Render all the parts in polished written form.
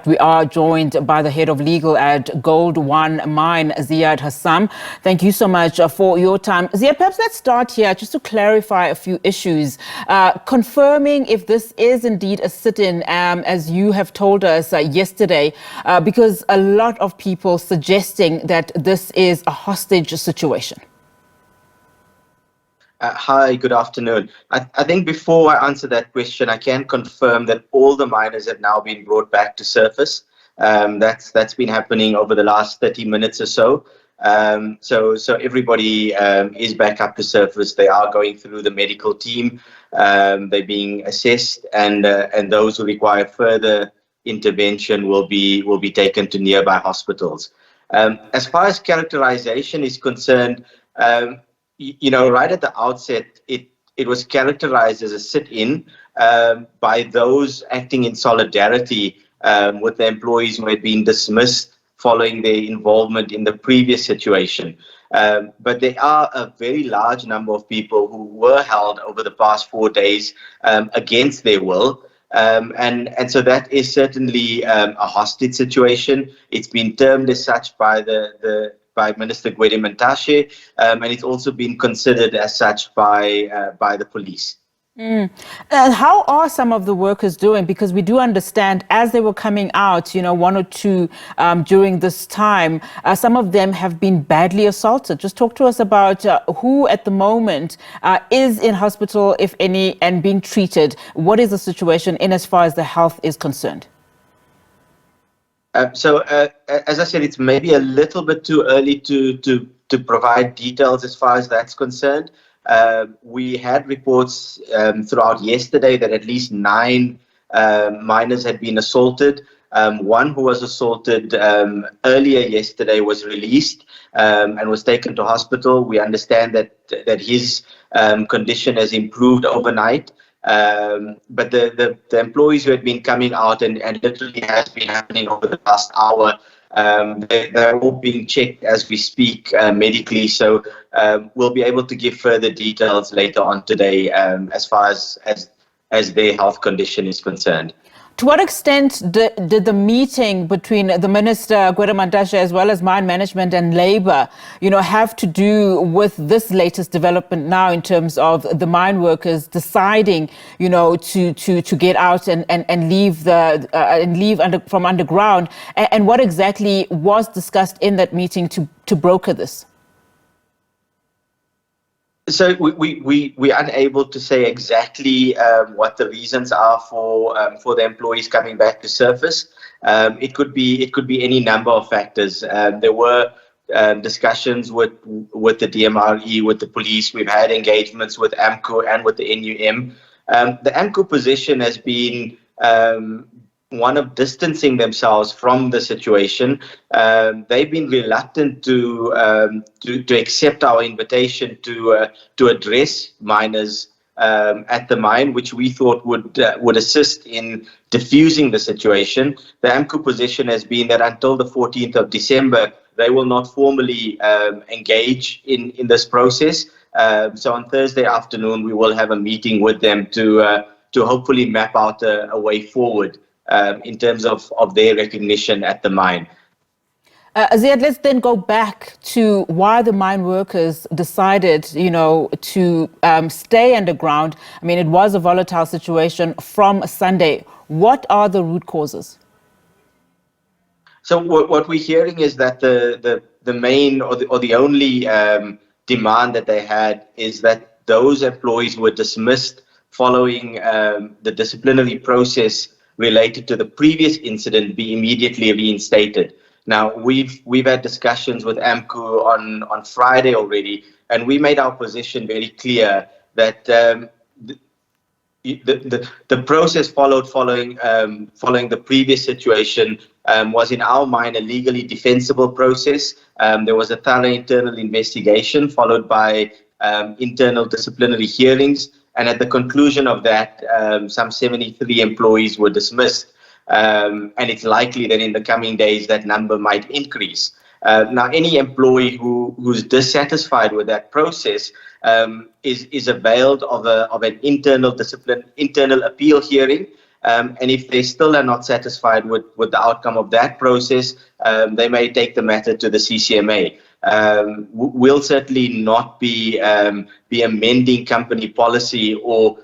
we are joined by the head of legal at Gold One Mine, Ziyaad Hassam. Thank you so much for your time. Ziyaad, perhaps let's start here just to clarify a few issues. Confirming if this is indeed a sit-in, as you have told us yesterday, because a lot of people suggesting that this is a hostage situation. Hi, good afternoon. I think before I answer that question, I can confirm that all the miners have now been brought back to surface. That's been happening over the last 30 minutes or so. So everybody is back up to surface. They are going through the medical team. They're being assessed, and those who require further intervention will be taken to nearby hospitals. As far as characterization is concerned, right at the outset, it was characterized as a sit-in by those acting in solidarity with the employees who had been dismissed following their involvement in the previous situation. But there are a very large number of people who were held over the past 4 days against their will. And so that is certainly a hostage situation. It's been termed as such by by Minister Gwede Mantashe, and it's also been considered as such by the police. How are some of the workers doing? Because we do understand as they were coming out, one or two during this time, some of them have been badly assaulted. Just talk to us about who at the moment is in hospital, if any, and being treated. What is the situation in as far as the health is concerned? So, as I said, it's maybe a little bit too early to provide details as far as that's concerned. We had reports throughout yesterday that at least 9 miners had been assaulted. One who was assaulted earlier yesterday was released and was taken to hospital. We understand that his condition has improved overnight. But the employees who had been coming out and literally has been happening over the past hour, they're all being checked as we speak medically. So we'll be able to give further details later on today as far as their health condition is concerned. To what extent did the meeting between the Minister, Gwede Mantashe, as well as Mine Management and Labour, have to do with this latest development now in terms of the mine workers deciding, to get out and leave from underground? And what exactly was discussed in that meeting to broker this? So we're unable to say exactly what the reasons are for the employees coming back to surface. It could be any number of factors. There were discussions with the DMRE, with the police. We've had engagements with AMCU and with the NUM. The AMCU position has been one of distancing themselves from the situation. They've been reluctant to accept our invitation to address miners at the mine, which we thought would assist in diffusing the situation. The AMCU position has been that until the 14th of December, they will not formally engage in this process. So on Thursday afternoon, we will have a meeting with them to hopefully map out a way forward in terms of their recognition at the mine. Ziyaad, let's then go back to why the mine workers decided, to stay underground. I mean, it was a volatile situation from Sunday. What are the root causes? So what we're hearing is that the main or the only demand that they had is that those employees who were dismissed following the disciplinary process related to the previous incident be immediately reinstated. Now, we've had discussions with AMCU on Friday already, and we made our position very clear that the process following the previous situation was, in our mind, a legally defensible process. There was a thorough internal investigation followed by internal disciplinary hearings. And at the conclusion of that, some 73 employees were dismissed. And it's likely that in the coming days, that number might increase. Now, any employee who's dissatisfied with that process is availed of an internal appeal hearing. And if they still are not satisfied with the outcome of that process, they may take the matter to the CCMA. We'll certainly not be amending company policy or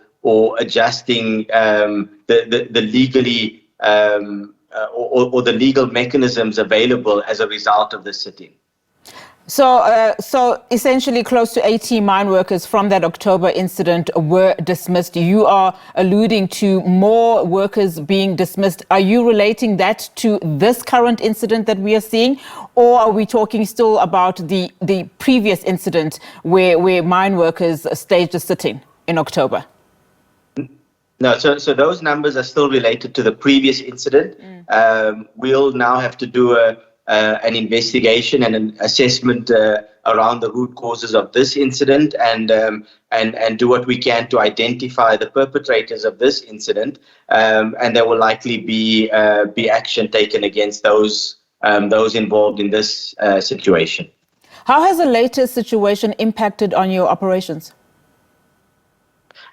adjusting the legally or the legal mechanisms available as a result of this sitting. So essentially close to 80 mine workers from that October incident were dismissed. You are alluding to more workers being dismissed. Are you relating that to this current incident that we are seeing? Or are we talking still about the previous incident where mine workers staged a sit-in in October? No, so those numbers are still related to the previous incident. We'll now have to do an investigation and an assessment around the root causes of this incident, and do what we can to identify the perpetrators of this incident, and there will likely be action taken against those involved in this situation. How has the latest situation impacted on your operations?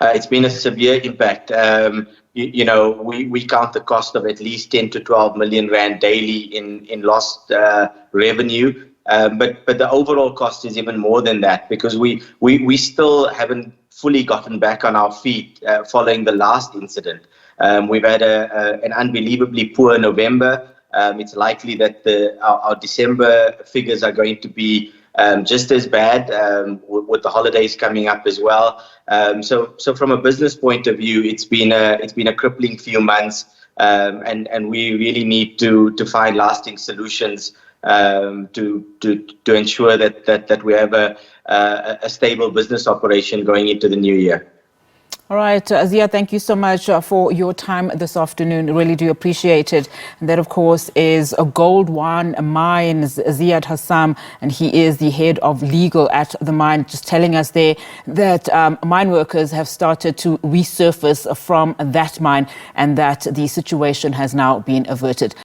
It's been a severe impact. We count the cost of at least 10 to 12 million rand daily in lost revenue. But the overall cost is even more than that, because we still haven't fully gotten back on our feet following the last incident. We've had an unbelievably poor November. It's likely that our December figures are going to be just as bad, with the holidays coming up as well. So from a business point of view, it's been a crippling few months, and we really need to find lasting solutions to ensure that we have a stable business operation going into the new year. All right, Ziyaad, thank you so much for your time this afternoon. Really do appreciate it. And that, of course, is a Gold One Mines, Ziyaad Hassam, and he is the head of legal at the mine, just telling us there that mine workers have started to resurface from that mine and that the situation has now been averted.